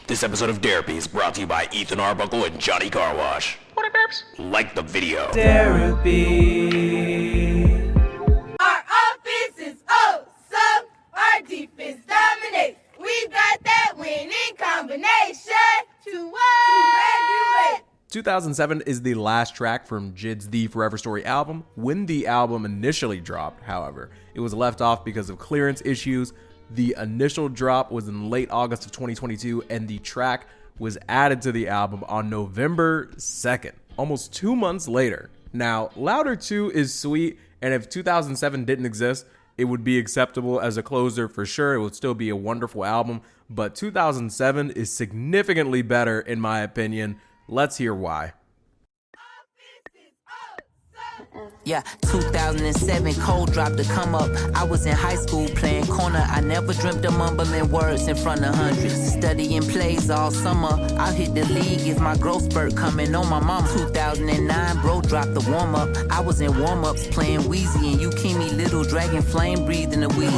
This episode of Derapy is brought to you by Ethan Arbuckle and Johnny Carwash. What are derps? Like the video. Derapy. Our offense is awesome. Our defense dominates. We've got that winning combination to regulate. 2007 is the last track from JID's The Forever Story album. When the album initially dropped, however, it was left off because of clearance issues. The initial drop was in late August of 2022, and the track was added to the album on November 2nd, almost 2 months later. Now, Louder 2 is sweet, and if 2007 didn't exist, it would be acceptable as a closer for sure. It would still be a wonderful album, but 2007 is significantly better in my opinion. Let's hear why. Yeah, 2007, cold drop to come up. I was in high school playing corner. I never dreamt of mumbling words in front of hundreds. Studying plays all summer. I'll hit the league if my growth spurt coming on my mama. 2009, bro dropped the warm up. I was in warm ups playing Wheezy and Yukimi, Little Dragon, flame breathing the weed.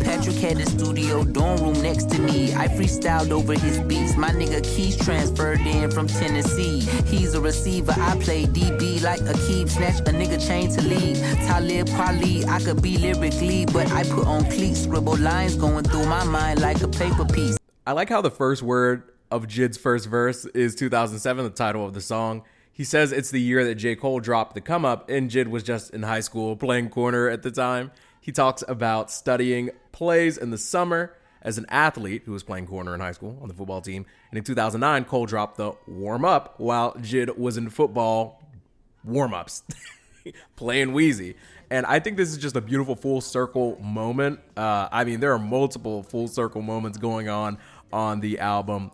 Patrick had the studio dorm room next to me. I freestyled over his beats. My nigga Keys transferred in from Tennessee. He's a receiver. I play DB like Akeem, snatch a nigga chain to lead. Talib Kweli, I could be lyrically, but I put on cleats, scribble lines going through my mind like a paper piece. I like how the first word of JID's first verse is 2007, the title of the song. He says it's the year that J. Cole dropped the come up, and JID was just in high school playing corner at the time. He talks about studying plays in the summer as an athlete who was playing corner in high school on the football team. And in 2009, Cole dropped the warm up while JID was in football warm-ups. Playing Wheezy. And I think this is just a beautiful full circle moment. I mean, there are multiple full circle moments going on the album,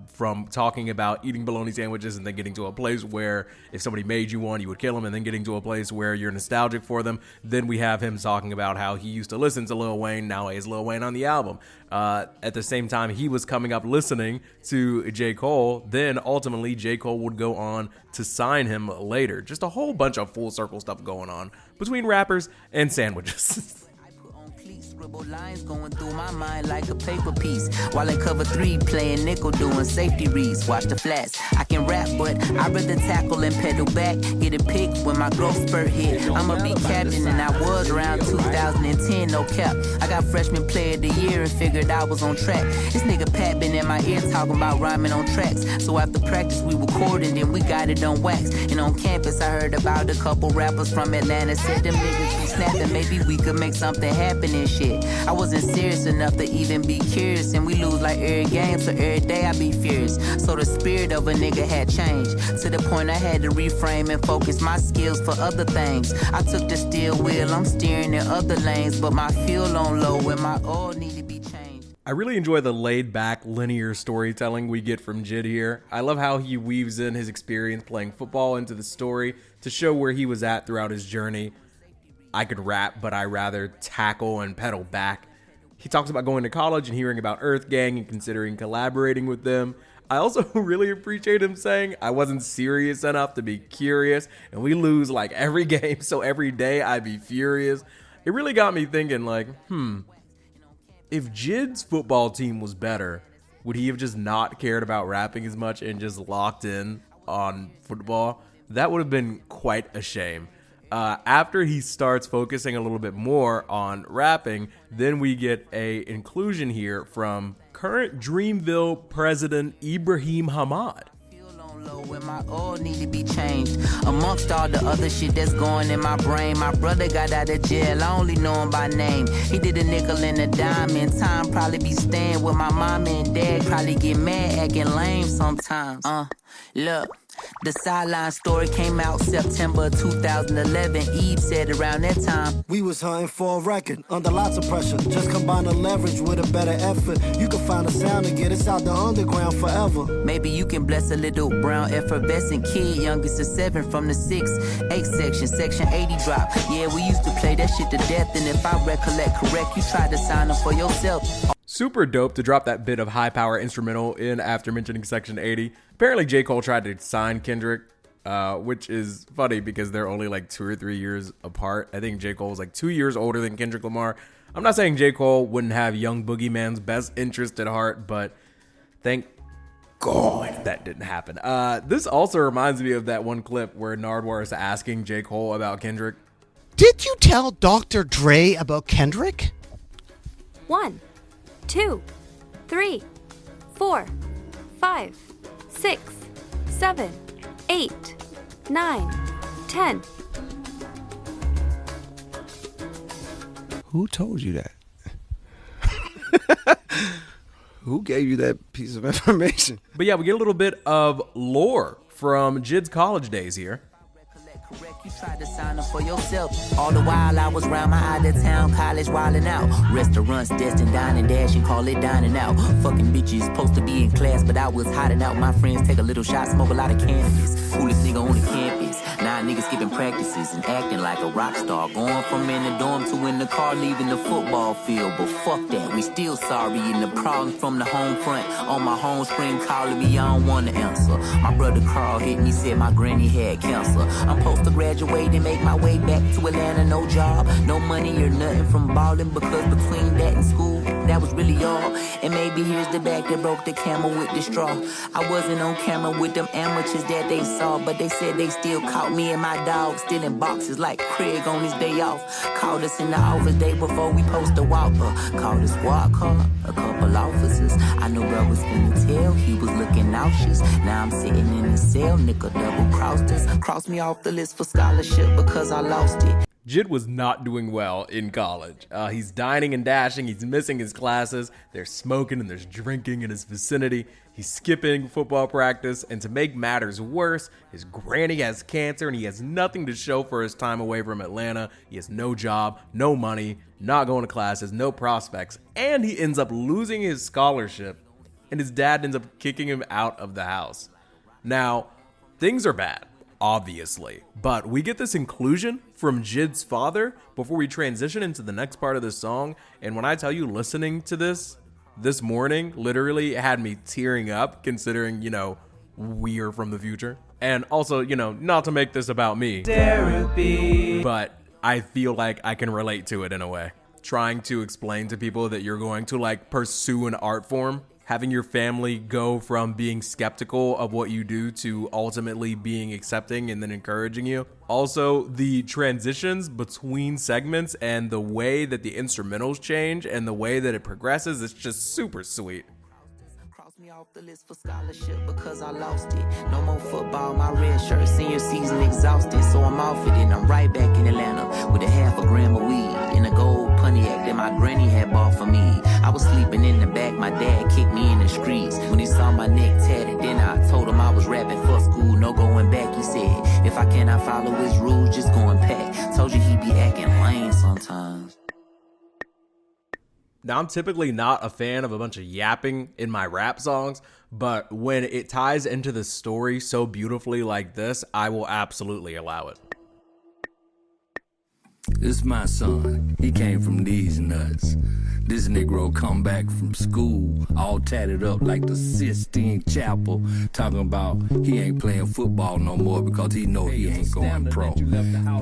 from talking about eating bologna sandwiches and then getting to a place where if somebody made you one, you would kill them, and then getting to a place where you're nostalgic for them. Then we have him talking about how he used to listen to Lil Wayne. Now he's Lil Wayne on the album. At the same time, he was coming up listening to J. Cole. Then ultimately, J. Cole would go on to sign him later. Just a whole bunch of full circle stuff going on between rappers and sandwiches. Scribble lines going through my mind like a paper piece. While in cover 3 playing nickel doing safety reads. Watch the flats. I can rap, but I'd rather tackle and pedal back. Get a pick when my growth spurt hit. I'm a big captain and I was around 2010, no cap. I got freshman player of the year and figured I was on track. This nigga Pat been in my ear talking about rhyming on tracks. So after practice we recorded and we got it on wax. And on campus I heard about a couple rappers from Atlanta. Said them niggas be snapping, maybe we could make something happen and shit. I wasn't serious enough to even be curious, and we lose like every game, so every day I be furious. So the spirit of a nigga had changed to the point I had to reframe and focus my skills for other things. I took the steering wheel, I'm steering in other lanes, but my fuel on low and my oil need to be changed. I really enjoy the laid-back, linear storytelling we get from JID here. I love how he weaves in his experience playing football into the story to show where he was at throughout his journey. I could rap, but I rather tackle and pedal back. He talks about going to college and hearing about Earth Gang and considering collaborating with them. I also really appreciate him saying I wasn't serious enough to be curious, and we lose like every game, so every day I'd be furious. It really got me thinking like, if JID's football team was better, would he have just not cared about rapping as much and just locked in on football? That would have been quite a shame. After he starts focusing a little bit more on rapping, then we get a inclusion here from current Dreamville president Ibrahim Hamad. When my oil need to be changed. Amongst all the other shit that's going in my brain, my brother got out of jail, I only know him by name. He did a nickel and a dime, and time probably be staying with my mom and dad. Probably get mad acting lame sometimes. Look. The sideline story came out September 2011. Eve said around that time, we was hunting for a record under lots of pressure. Just combine the leverage with a better effort. You can find a sound and get us out the underground forever. Maybe you can bless a little brown effervescent kid, youngest of 7 from the 6-8 section, section 80 drop. Yeah, we used to play that shit to death, and if I recollect correct, you tried to sign up for yourself. Super dope to drop that bit of high power instrumental in after mentioning Section 80. Apparently J. Cole tried to sign Kendrick, which is funny because they're only like 2 or 3 years apart. I think J. Cole is like 2 years older than Kendrick Lamar. I'm not saying J. Cole wouldn't have young Boogeyman's best interest at heart, but thank God, that didn't happen. This also reminds me of that one clip where Nardwuar is asking J. Cole about Kendrick. Did you tell Dr. Dre about Kendrick? 1, 2, 3, 4, 5, 6, 7, 8, 9, 10. Who told you that? Who gave you that piece of information? But yeah, we get a little bit of lore from Jid's college days here. Correct, you tried to sign up for yourself. All the while I was round my out of town college wildin' out. Restaurants, destined dining dash, you call it dining out. Fucking bitches supposed to be in class, but I was hiding out. My friends take a little shot, smoke a lot of cannabis. Coolest nigga on the campus. Now niggas skipping practices and acting like a rock star. Going from in the dorm to in the car, leaving the football field. But fuck that, we still sorry. And the problem from the home front. On my home screen calling me, I don't wanna answer. My brother Carl hit me, said my granny had cancer. I'm supposed to graduate and make my way back to Atlanta, no job, no money or nothing from ballin', because between that and school, that was really all. And maybe here's the back that broke the camel with the straw. I wasn't on camera with them amateurs that they saw, but they said they still caught me and my dog stealing boxes like Craig on his day off. Called us in the office day before we post a whopper. Called a squad car, a couple officers. I knew bro was finna tell, he was looking nauseous. Now I'm sitting in the cell, nigga double crossed us. Crossed me off the list for scholarship because I lost it. Jid was not doing well in college. He's dining and dashing. He's missing his classes. There's smoking and there's drinking in his vicinity. He's skipping football practice. And to make matters worse, his granny has cancer and he has nothing to show for his time away from Atlanta. He has no job, no money, not going to classes, no prospects. And he ends up losing his scholarship. And his dad ends up kicking him out of the house. Now, things are bad, obviously, but we get this inclusion from Jid's father before we transition into the next part of the song. And when I tell you, listening to this morning literally had me tearing up, considering, we are from the future. And also, not to make this about me, Derapy, but I feel like I can relate to it in a way. Trying to explain to people that you're going to pursue an art form, having your family go from being skeptical of what you do to ultimately being accepting and then encouraging you. Also, the transitions between segments and the way that the instrumentals change and the way that it progresses, it's just super sweet. Cross me off the list for scholarship because I lost it. No more football, my red shirt, senior season exhausted. So I'm off it and I'm right back in Atlanta with a half a gram of weed in a gold Pontiac that my granny had bought for me. I was sleeping in the back, my dad kicked me in the streets. When he saw my neck tatted, then I told him I was rapping for school, no going back. He said, if I cannot follow his rules, just go and pack. Told you he be acting lame sometimes. Now, I'm typically not a fan of a bunch of yapping in my rap songs, but when it ties into the story so beautifully like this, I will absolutely allow it. This my son. He came from these nuts. This Negro come back from school, all tatted up like the Sistine Chapel, talking about he ain't playing football no more because he know he ain't going pro.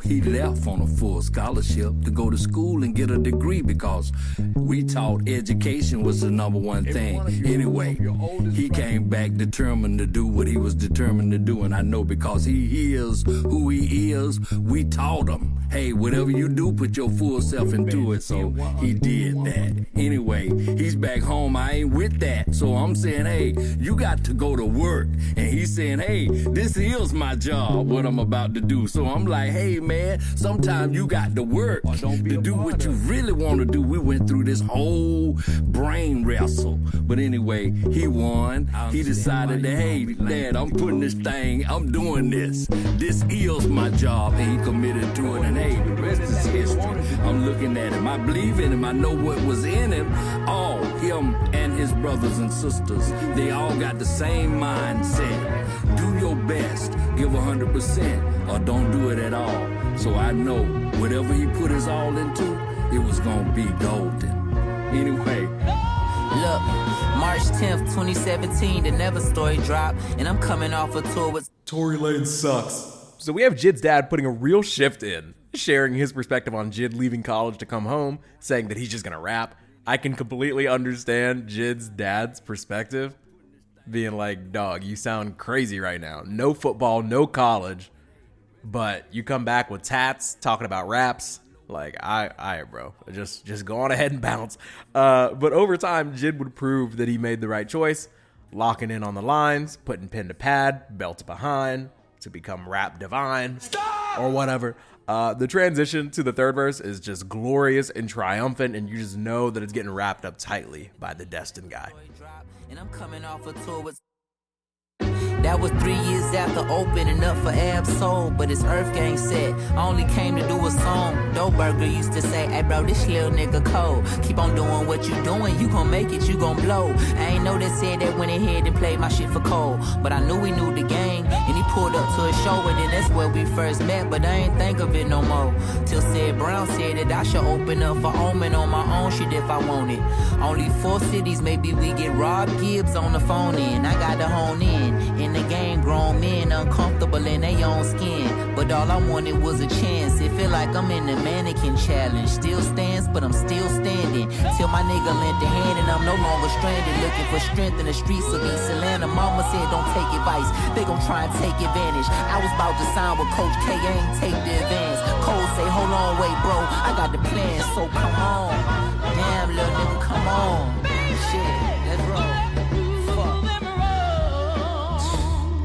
He left on a full scholarship to go to school and get a degree because we taught education was the number one thing. Anyway, he came back determined to do what he was determined to do, and I know because he is who he is, we taught him, hey, whatever you do, put your full self into it, so he did that. Anyway, he's back home, I ain't with that, so I'm saying, hey, you got to go to work, and he's saying, hey, this is my job, what I'm about to do, so I'm like, hey, man, sometimes you got to work to do what you really want to do. We went through this whole brain wrestle, but anyway, he won. He decided that, hey, Dad, I'm putting this thing, I'm doing this is my job, and he committed to it, and hey, the rest is history. I'm looking at him, I believe in him, I know what was in him. All him and his brothers and sisters, they all got the same mindset. Do your best, give 100%, or don't do it at all. So I know whatever he put his all into, it was gonna be golden. Anyway, look, March 10th, 2017, the Never story dropped, and I'm coming off a tour with Tory Lane sucks. So we have Jid's dad putting a real shift in, sharing his perspective on Jid leaving college to come home, saying that he's just gonna rap. I can completely understand Jid's dad's perspective, being like, dog, you sound crazy right now. No football, no college, but you come back with tats talking about raps. Like, I bro, just go on ahead and bounce. But over time, Jid would prove that he made the right choice, locking in on the lines, putting pen to pad, belt behind, to become rap divine. Stop! Or whatever. The transition to the third verse is just glorious and triumphant, and you just know that it's getting wrapped up tightly by the destined guy. And I'm coming off a tour with... That was 3 years after opening up for Ab Soul, but it's Earth Gang set. I only came to do a song. Doe Burger used to say, hey bro, this little nigga cold. Keep on doing what you doing, you gon' make it, you gon' blow. I ain't know they said that went ahead and played my shit for Cole, but I knew he knew the gang, and he pulled up to a show, and then that's where we first met, but I ain't think of it no more. Till said Brown said that I should open up for Omen on my own shit if I want it. Only 4 cities, maybe we get Rob Gibbs on the phone in. I got to hone in the game, grown men uncomfortable in their own skin, but all I wanted was a chance. It feel like I'm in the mannequin challenge. Still stands, but I'm still standing. Till my nigga lent a hand and I'm no longer stranded, looking for strength in the streets of East Atlanta. Mama said don't take advice, they gon' try and take advantage. I was about to sign with Coach K, I ain't take the advance. Cole say hold on, wait bro, I got the plan, so come on. Damn little nigga, come on. Shit, let's roll.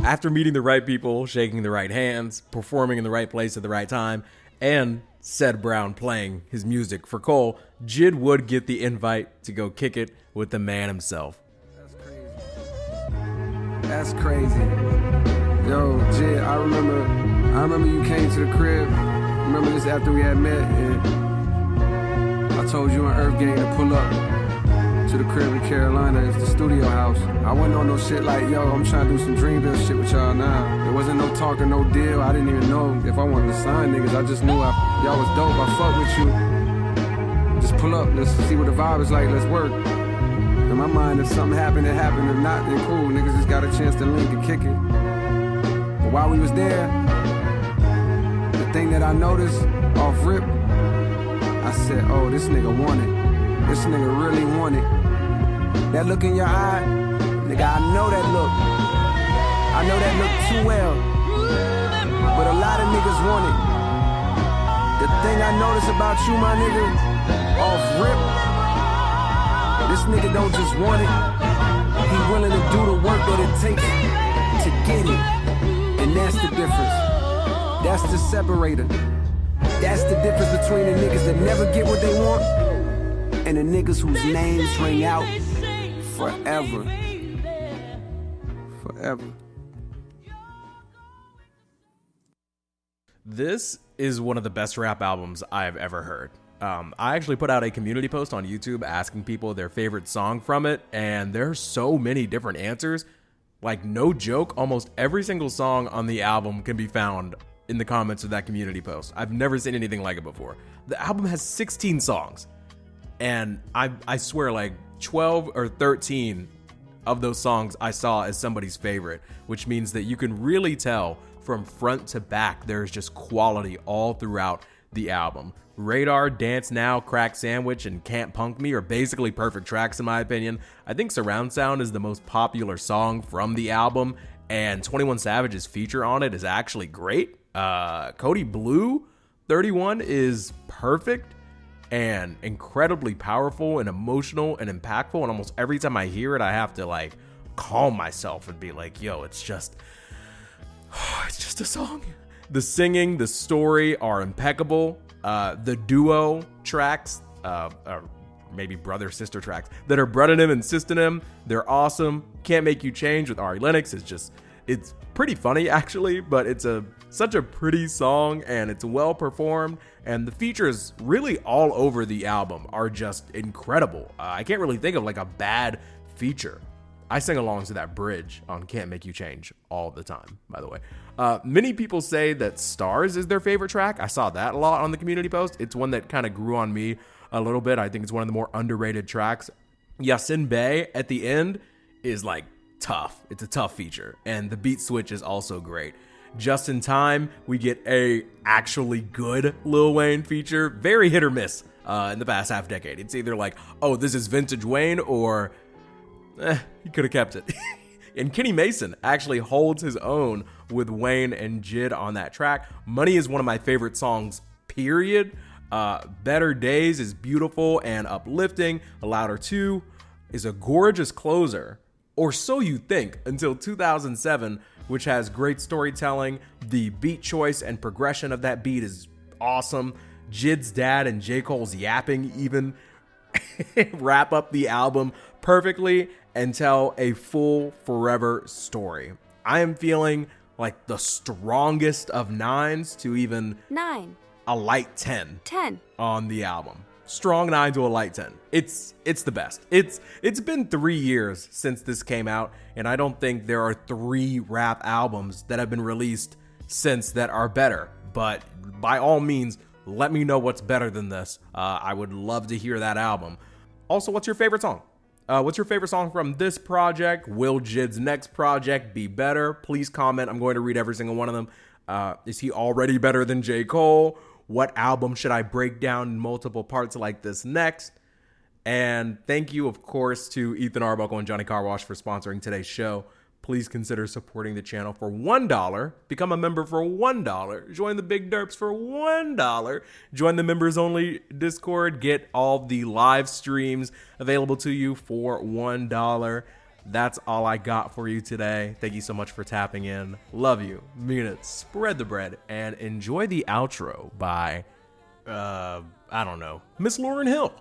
After meeting the right people, shaking the right hands, performing in the right place at the right time, and said Brown playing his music for Cole, Jid would get the invite to go kick it with the man himself. That's crazy. Yo, Jid, I remember you came to the crib. Remember this after we had met, and I told you and Earth Gang to pull up to the crib in Carolina. It's the studio house. I wasn't on no shit like, yo, I'm trying to do some Dreamville shit with y'all now. There wasn't no talk or no deal. I didn't even know if I wanted to sign niggas. I just knew y'all was dope. I fuck with you. Just pull up. Let's see what the vibe is like. Let's work. In my mind, if something happened, it happened. If not, then cool. Niggas just got a chance to link and kick it. But while we was there, the thing that I noticed off rip, I said, oh, this nigga want it. This nigga really want it. That look in your eye, nigga, I know that look. I know that look too well. But a lot of niggas want it. The thing I notice about you, my nigga, off rip, this nigga don't just want it. He willing to do the work that it takes to get it. And that's the difference. That's the separator. That's the difference between the niggas that never get what they want and the niggas whose names ring out forever. Forever. This is one of the best rap albums I've ever heard. I actually put out a community post on YouTube asking people their favorite song from it, and there's so many different answers. Like, no joke, almost every single song on the album can be found in the comments of that community post. I've never seen anything like it before. The album has 16 songs, and I swear like 12 or 13 of those songs I saw as somebody's favorite, which means that you can really tell from front to back there's just quality all throughout the album. Radar, Dance Now, Crack Sandwich, and Can't Punk Me are basically perfect tracks in my opinion. I think Surround Sound is the most popular song from the album, and 21 Savage's feature on it is actually great. Cody Blue 31 is perfect and incredibly powerful and emotional and impactful, and almost every time I hear it I have to like calm myself and be like, yo, it's just a song. The singing, the story are impeccable. The duo tracks, or maybe brother-sister tracks that are Brennan and Systenem, they're awesome. Can't Make You Change with Ari Lennox is just, it's pretty funny actually, but it's such a pretty song and it's well performed, and the features really all over the album are just incredible. I can't really think of like a bad feature. I sing along to that bridge on Can't Make You Change all the time, by the way. Many people say that Stars is their favorite track. I saw that a lot on the community post. It's one that kind of grew on me a little bit. I think it's one of the more underrated tracks. Yasin Bey at the end is like tough. It's a tough feature. And the beat switch is also great. Just in Time, we get a actually good Lil Wayne feature. Very hit or miss in the past half decade. It's either like, oh, this is vintage Wayne, or he could have kept it. And Kenny Mason actually holds his own with Wayne and Jid on that track. Money is one of my favorite songs, period. Better Days is beautiful and uplifting. A Louder 2 is a gorgeous closer, or so you think, until 2007, which has great storytelling. The beat choice and progression of that beat is awesome. Jid's dad and J. Cole's yapping even wrap up the album perfectly and tell a full forever story. I am feeling like the strongest of 9s to even 9, a light 10 10, on the album. Strong 9 to a light 10. It's the best. It's been 3 years since this came out, and I don't think there are 3 rap albums that have been released since that are better. But by all means, let me know what's better than this. I would love to hear that album. Also, what's your favorite song? What's your favorite song from this project? Will Jid's next project be better? Please comment. I'm going to read every single one of them. Is he already better than J. Cole? What album should I break down in multiple parts like this next? And thank you, of course, to Ethan Arbuckle and Johnny Carwash for sponsoring today's show. Please consider supporting the channel for $1. Become a member for $1. Join the Big Derps for $1. Join the members only Discord. Get all the live streams available to you for $1. That's all I got for you today. Thank you so much for tapping in. Love you. Mean it. Spread the bread. And enjoy the outro by, I don't know, Miss Lauryn Hill.